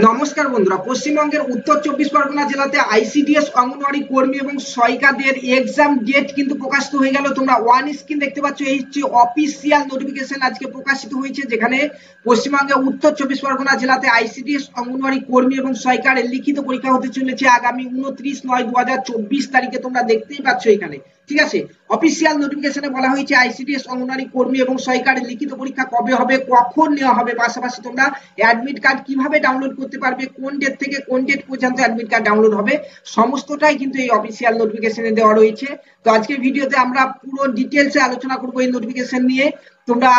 নমস্কার বন্ধুরা, পশ্চিমবঙ্গের উত্তর চব্বিশ পরগনা জেলাতে আইসিডিএস অঙ্গনওয়াড়ি কর্মী এবং সহায়িকাদের এক্সাম ডেট কিন্তু প্রকাশিত হয়ে গেল। তোমরা ওয়ান স্ক্রিন দেখতে পাচ্ছ, এই হচ্ছে অফিসিয়াল নোটিফিকেশন আজকে প্রকাশিত হয়েছে, যেখানে পশ্চিমবঙ্গের উত্তর চব্বিশ পরগনা জেলাতে আইসিডিএস অঙ্গনওয়াড়ি কর্মী এবং সহায়িকার লিখিত পরীক্ষা হতে চলেছে আগামী 29/9/2024 তারিখে। তোমরা দেখতেই পাচ্ছ এখানে, ঠিক আছে। অফিসিয়াল নোটিফিকেশনে বলা হয়েছে আইসিডিএস অঙ্গনওয়াড়ি কর্মী এবং সহায়িকার লিখিত পরীক্ষা কবে হবে, কখন নেওয়া হবে, পাশাপাশি তোমরা অ্যাডমিট কার্ড কিভাবে ডাউনলোড করতে পারবে, কোন ডেট থেকে কোন ডেট পর্যন্ত অ্যাডমিট কার্ড ডাউনলোড হবে, সমস্তটাই কিন্তু এই অফিসিয়াল নোটিফিকেশনে দেওয়া রয়েছে। তো আজকের ভিডিওতে আমরা পুরো ডিটেলসে আলোচনা করব এই নোটিফিকেশন নিয়ে। তোমরা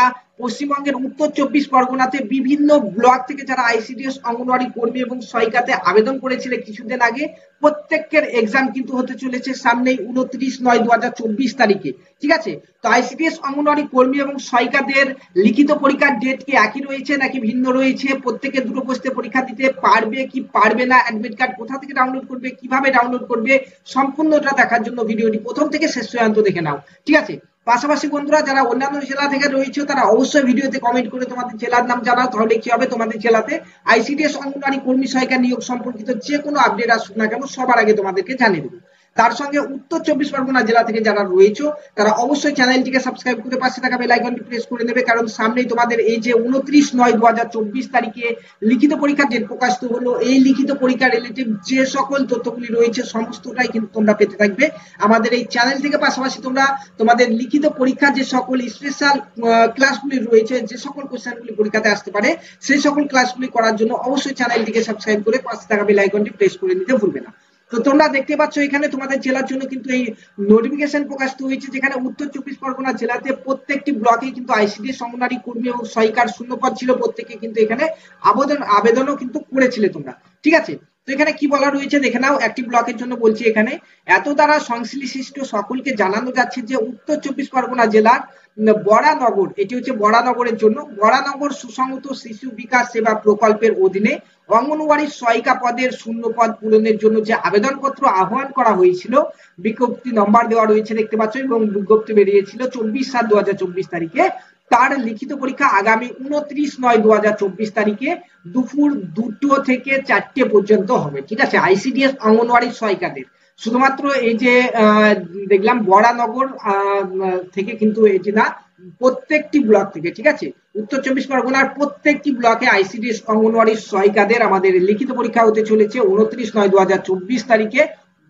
পশ্চিমবঙ্গের উত্তর চব্বিশ পরগনাতে বিভিন্ন ব্লক থেকে যারা আইসিডিএস অঙ্গনওয়াড়ি কর্মী এবং সহায়িকাতে আবেদন করেছিলে কিছুদিন আগে, প্রত্যেকের এক্সাম কিন্তু হতে চলেছে সামনেই 29/9/2024 তারিখে, ঠিক আছে। তো আইসিডিএস অঙ্গনওয়াড়ি কর্মী এবং সহায়িকাদের লিখিত পরীক্ষার ডেট কি একই রয়েছে নাকি ভিন্ন রয়েছে, প্রত্যেকে দুটো পোস্টে পরীক্ষা দিতে পারবে কি পারবে না, অ্যাডমিট কার্ড কোথা থেকে ডাউনলোড করবে, কিভাবে ডাউনলোড করবে, সম্পূর্ণটা দেখার জন্য ভিডিওটি প্রথম থেকে শেষ পর্যন্ত দেখে নাও, ঠিক আছে। পাশাপাশি বন্ধুরা, যারা অন্যান্য জেলা থেকে রয়েছে তারা অবশ্যই ভিডিওতে কমেন্ট করে তোমাদের জেলার নাম জানাও, তাহলে কি হবে, তোমাদের জেলাতে আইসিডিএস অঙ্গনওয়াড়ি কর্মী সহায়িকা নিয়োগ সম্পর্কিত যে কোনো আপডেট আসুক না কেন সবার আগে তোমাদেরকে জানিয়ে দেবো। তার সঙ্গে উত্তর চব্বিশ পরগনা জেলা থেকে যারা রয়েছে তারা অবশ্যই চ্যানেলটিকে সাবস্ক্রাইব করে পাশে থাকা বেল আইকনটি প্রেস করে নেবে, কারণ সামনেই তোমাদের এই যে 29/9/2024 তারিখে লিখিত পরীক্ষার ডেট প্রকাশিত হলো, এই লিখিত পরীক্ষা রিলেটিভ যে সকল তথ্যগুলি রয়েছে সমস্তটাই কিন্তু তোমরা পেতে থাকবে আমাদের এই চ্যানেল থেকে। পাশাপাশি তোমরা তোমাদের লিখিত পরীক্ষার যে সকল স্পেশাল ক্লাসগুলি রয়েছে, যে সকল কোশ্চেনগুলি পরীক্ষাতে আসতে পারে, সেই সকল ক্লাসগুলি করার জন্য অবশ্যই চ্যানেলটিকে সাবস্ক্রাইব করে পাশে থাকা বেল আইকনটি প্রেস করে নিতে ভুলবে না। তো তোমরা দেখতে পাচ্ছ এখানে তোমাদের জেলার জন্য কিন্তু এই নোটিফিকেশন প্রকাশিত হয়েছে, যেখানে উত্তর চব্বিশ পরগনা জেলাতে প্রত্যেকটি ব্লকে কিন্তু আইসিডিএস অঙ্গনওয়াড়ি কর্মী এবং সহায়িকার শূন্যপদ ছিল, প্রত্যেকে কিন্তু এখানে আবেদনও কিন্তু করেছিলে তোমরা, ঠিক আছে। তো এখানে কি বলা রয়েছে দেখে নাও। একটি ব্লকের জন্য বলছি, এখানে এত দ্বারা সংশ্লিষ্ট সকলকে জানানো যাচ্ছে যে উত্তর চব্বিশ পরগনা জেলার বরানগর, এটি হচ্ছে বরানগরের জন্য, বরানগর সুসংহত শিশু বিকাশ সেবা প্রকল্পের অধীনে অঙ্গনওয়াড়ি সহায়িকা পদের শূন্য পদ পূরণের জন্য যে আবেদনপত্র আহ্বান করা হয়েছিল, বিজ্ঞপ্তি নম্বর দেওয়া রয়েছে দেখতে পাচ্ছ, এবং বিজ্ঞপ্তি বেরিয়েছিল 24/7/2024 তারিখে। তার লিখিত পরীক্ষা আগামী 29/9/2024 তারিখে দুপুর 2টো থেকে 4টে পর্যন্ত হবে, ঠিক আছে। আইসিডিএস অঙ্গনওয়াড়ি সহায়িকাদের শুধুমাত্র এই যে দেখলাম বরানগর থেকে কিন্তু এটি না, প্রত্যেকটি ব্লক থেকে, ঠিক আছে। উত্তর চব্বিশ পরগনার প্রত্যেকটি ব্লকে আইসিডিএস অঙ্গনওয়াড়ি সহায়িকাদের আমাদের লিখিত পরীক্ষা হতে চলেছে 29/9/2024 তারিখে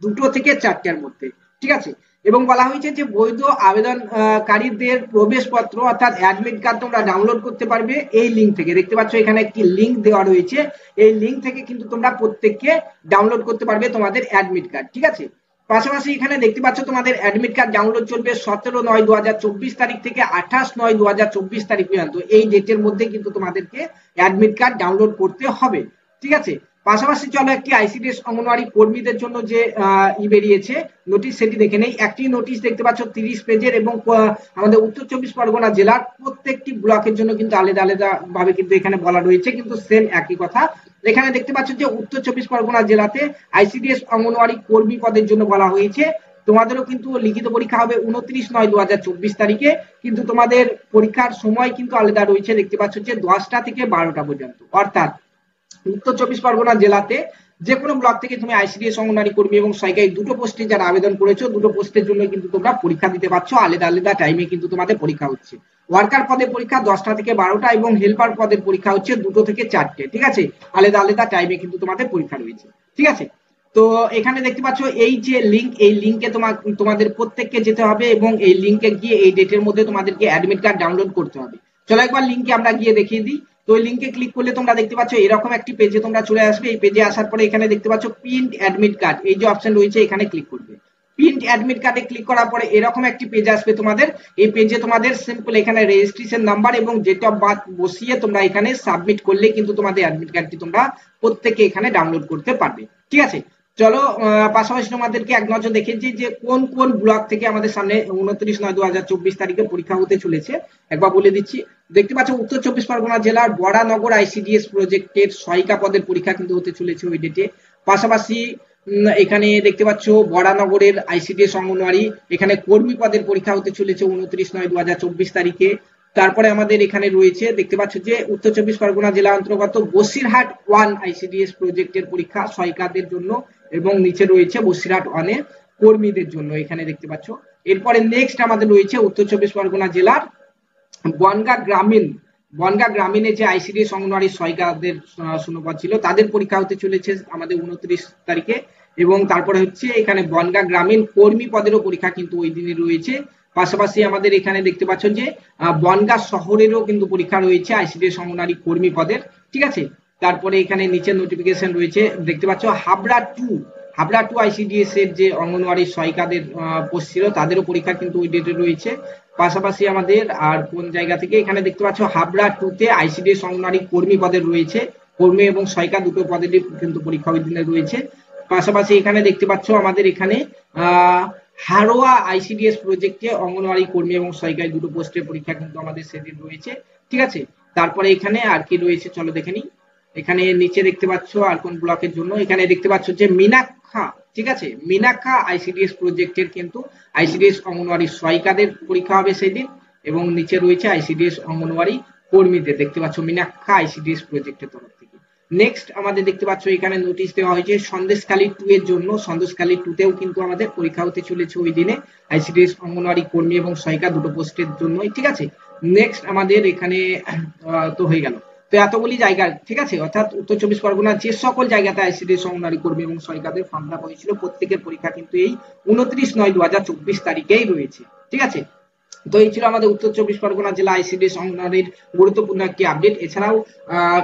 2টো থেকে 4টের মধ্যে, ঠিক আছে। এবং বলা হয়েছে যে বৈধ আবেদনকারীদের প্রবেশপত্র অর্থাৎ অ্যাডমিট কার্ড তোমরা ডাউনলোড করতে পারবে এই লিঙ্ক থেকে। দেখতে পাচ্ছ এখানে একটি লিঙ্ক দেওয়া রয়েছে, এই লিঙ্ক থেকে কিন্তু তোমরা প্রত্যেককে ডাউনলোড করতে পারবে তোমাদের অ্যাডমিট কার্ড, ঠিক আছে। পাশাপাশি এখানে দেখতে পাচ্ছ তোমাদের অ্যাডমিট কার্ড ডাউনলোড চলবে 17/9/2024 তারিখ থেকে 28/9/2024 তারিখ পর্যন্ত। এই ডেটের মধ্যে কিন্তু তোমাদেরকে অ্যাডমিট কার্ড ডাউনলোড করতে হবে, ঠিক আছে। পাশাপাশি চলো একটি আইসিডিএস অঙ্গনওয়াড়ি কর্মীদের জন্য যে বেরিয়েছে নোটিশ সেটি দেখে নেই। একটি নোটিশ দেখতে পাচ্ছ 30 পেজের, এবং আমাদের উত্তর চব্বিশ পরগনা জেলার প্রত্যেকটি ব্লকের জন্য কিন্তু আলাদা আলাদা ভাবে কিন্তু এখানে বলা রয়েছে, কিন্তু সেম একই কথা। এখানে দেখতে পাচ্ছ যে উত্তর চব্বিশ পরগনা জেলাতে আইসিডিএস অঙ্গনওয়াড়ি কর্মী পদের জন্য বলা হয়েছে তোমাদেরও কিন্তু লিখিত পরীক্ষা হবে 29/9/2024 তারিখে, কিন্তু তোমাদের পরীক্ষার সময় কিন্তু আলাদা রয়েছে, দেখতে পাচ্ছ যে 10টা থেকে 12টা পর্যন্ত। অর্থাৎ উত্তর চব্বিশ পরগনা জেলাতে যে কোনো ব্লক থেকে তুমি আইসিডিএস অঙ্গনওয়াড়ি কর্মী এবং সহায়িকা দুটো পোস্টে যারা আবেদন করেছো, দুটো পোস্টের জন্য কিন্তু তোমরা পরীক্ষা দিতে পারছো, আলাদা আলাদা টাইমে কিন্তু তোমাদের পরীক্ষা হচ্ছে। ওয়ার্কার পদের পরীক্ষা 10টা থেকে 12টা, এবং হেল্পার পদের পরীক্ষা হচ্ছে 2টো থেকে 4টে, ঠিক আছে। আলাদা আলাদা টাইমে কিন্তু তোমাদের পরীক্ষা রয়েছে, ঠিক আছে। তো এখানে দেখতে পাচ্ছ এই যে লিঙ্ক, এই লিঙ্কে তোমাদের প্রত্যেককে যেতে হবে, এবং এই লিঙ্কে গিয়ে এই ডেটের মধ্যে তোমাদেরকে অ্যাডমিট কার্ড ডাউনলোড করতে হবে। চলো একবার লিঙ্কে আমরা গিয়ে দেখিয়ে দিই। তো ওই লিঙ্কে ক্লিক করলে তোমরা দেখতে পাচ্ছ এরকম একটি পেজে তোমরা চলে আসবে। এই পেজে আসার পরে এখানে দেখতে পাচ্ছ প্রিন্ট অ্যাডমিট কার্ড, এই যে অপশন রয়েছে এখানে ক্লিক করবে। প্রিন্ট অ্যাডমিট কার্ডে ক্লিক করার পরে এরকম একটি পেজ আসবে তোমাদের। এই পেজে তোমাদের সিম্পল এখানে রেজিস্ট্রেশন নাম্বার এবং ডেট অফ বার্থ বসিয়ে তোমরা এখানে সাবমিট করলে কিন্তু তোমাদের অ্যাডমিট কার্ডটি তোমরা প্রত্যেকে এখানে ডাউনলোড করতে পারবে, ঠিক আছে। চলো পাশাপাশি তোমাদেরকে এক নজর দেখেছি যে কোন কোন ব্লক থেকে আমাদের সামনে 29/9/2024 তারিখে পরীক্ষা হতে চলেছে, একবার বলে দিচ্ছি। দেখতে পাচ্ছ উত্তর চব্বিশ পরগনা জেলার বরানগর আইসিডিএস প্রজেক্টের সহায়িকা পদের পরীক্ষা কিন্তু হতে চলেছে ওই ডেটে। পাশাপাশি এখানে দেখতে পাচ্ছ বরানগরের আইসিডিএস অঙ্গনওয়াড়ি, এখানে কর্মী পদের পরীক্ষা হতে চলেছে 29/9/2024 তারিখে। তারপরে আমাদের এখানে রয়েছে দেখতে পাচ্ছ যে উত্তর চব্বিশ পরগনা জেলা অন্তর্গত বসিরহাট 1 আইসিডিএস প্রজেক্টের পরীক্ষা সহায়িকাদের জন্য, এবং নিচে রয়েছে বসিরহাট 1 এর কর্মীদের জন্য, এখানে দেখতে পাচ্ছ। এরপরে নেক্সট আমাদের রয়েছে উত্তর চব্বিশ পরগনা জেলার বনগাঁ গ্রামীণে যে আইসিডিএস অঙ্গনওয়াড়ি সহায়িকাদের শূন্যপদ ছিল তাদের পরীক্ষা হতে চলেছে আমাদের 29 তারিখে, এবং তারপরে হচ্ছে এখানে বনগাঁ গ্রামীণ কর্মী পদেরও পরীক্ষা কিন্তু ওই দিনে রয়েছে। পাশাপাশি আমাদের এখানে দেখতে পাচ্ছ যে বনগাঁ শহরেরও কিন্তু পরীক্ষা রয়েছে আইসিডিএস অঙ্গনওয়াড়ি কর্মী পদের, ঠিক আছে। তারপরে এখানে নিচে নোটিফিকেশন রয়েছে দেখতে পাচ্ছ হাবড়া টু আইসিডিএস এর যে অঙ্গনওয়াড়ি সহায়িকাদের পোস্ট ছিল তাদেরও পরীক্ষা কিন্তু ওই ডেটে রয়েছে। পাশাপাশি আমাদের আর কোন জায়গা থেকে এখানে দেখতে পাচ্ছ হাবড়া 2 তে আইসিডিএস অঙ্গনওয়াড়ি কর্মী পদের রয়েছে, কর্মী এবং সহায়িকা দুটো পদেরই কিন্তু পরীক্ষা ওই দিনে রয়েছে। পাশাপাশি এখানে দেখতে পাচ্ছ আমাদের এখানে হারোয়া আইসিডিএস প্রজেক্টে অঙ্গনওয়াড়ি কর্মী এবং সহায়িকায় দুটো পোস্টের পরীক্ষা কিন্তু আমাদের সেদিন রয়েছে, ঠিক আছে। তারপরে এখানে আর কি রয়েছে চলো দেখে নিই। এখানে নিচে দেখতে পাচ্ছ আর কোন ব্লকের জন্য, এখানে দেখতে পাচ্ছ যে মিনাক্ষা, ঠিক আছে, মিনাক্ষা আইসিডিএস প্রজেক্টের কিন্তু আইসিডিএস অঙ্গনওয়াড়ি সহায়িকাদের পরীক্ষা হবে সেদিন, এবং নিচে রয়েছে আইসিডিএস অঙ্গনওয়াড়ি কর্মীদের, দেখতে পাচ্ছ মিনাক্ষা আইসিডিএস প্রজেক্টের তরফ থেকে। নেক্সট আমাদের দেখতে পাচ্ছ এখানে নোটিশ দেওয়া হয়েছে সন্দেশখালী 2 এর জন্য, সন্দেশখালী 2 তেও কিন্তু আমাদের পরীক্ষা হতে চলেছে ওই দিনে আইসিডিএস অঙ্গনওয়াড়ি কর্মী এবং সহায়িকা দুটো পোস্টের জন্যই, ঠিক আছে। নেক্সট আমাদের এখানে তো হয়ে গেল, তো এতগুলি জায়গা, ঠিক আছে, অর্থাৎ উত্তর চব্বিশ পরগনার যে সকল জায়গাতে আইসিডিএস অঙ্গনওয়াড়ি কর্মী এবং সহায়িকাদের ফর্ম ফিল আপ হয়েছিল প্রত্যেকের পরীক্ষা কিন্তু এই 29/9/2024 তারিখেই রয়েছে, ঠিক আছে। তো এই ছিল আমাদের উত্তর চব্বিশ পরগনা জেলা আইসিডিএস অঙ্গনওয়াড়ির গুরুত্বপূর্ণ একটি আপডেট। এছাড়াও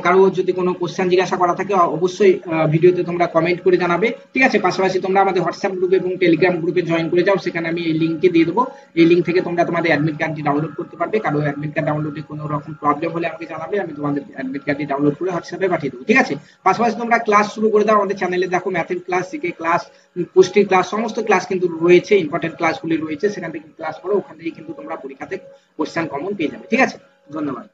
কারো যদি কোনো কোশ্চেন জিজ্ঞাসা করা থাকে অবশ্যই ভিডিওতে তোমরা কমেন্ট করে জানাবে, ঠিক আছে। পাশাপাশি তোমরা আমাদের হোয়াটসঅ্যাপ গ্রুপ এবং টেলিগ্রাম গ্রুপে জয়েন করে যাও, সেখানে আমি এই লিঙ্কটি দিয়ে দেবো। এই লিঙ্ক থেকে তোমরা তোমাদের অ্যাডমিট কার্ডটি ডাউনলোড করতে পারবে। কারো অ্যাডমিট কার্ড ডাউনলোডে কোনো রকম প্রবলেম হলে আমাকে জানাবে, আমি তোমাদের অ্যাডমিট কার্ডটি ডাউনলোড করে হোয়াটসঅ্যাপে পাঠিয়ে দেবো, ঠিক আছে। পাশাপাশি তোমরা ক্লাস শুরু করে দাও, আমাদের চ্যানেলে দেখো ম্যাথের ক্লাস, জিকে ক্লাস, পুষ্টির ক্লাস, সমস্ত ক্লাস কিন্তু রয়েছে, ইম্পর্টেন্ট ক্লাসগুলি রয়েছে, সেখান থেকে ক্লাস করো, ওখান থেকে কিন্তু তোমরা পরীক্ষাতে কোশ্চেন কমন পেয়ে যাবে, ঠিক আছে। ধন্যবাদ।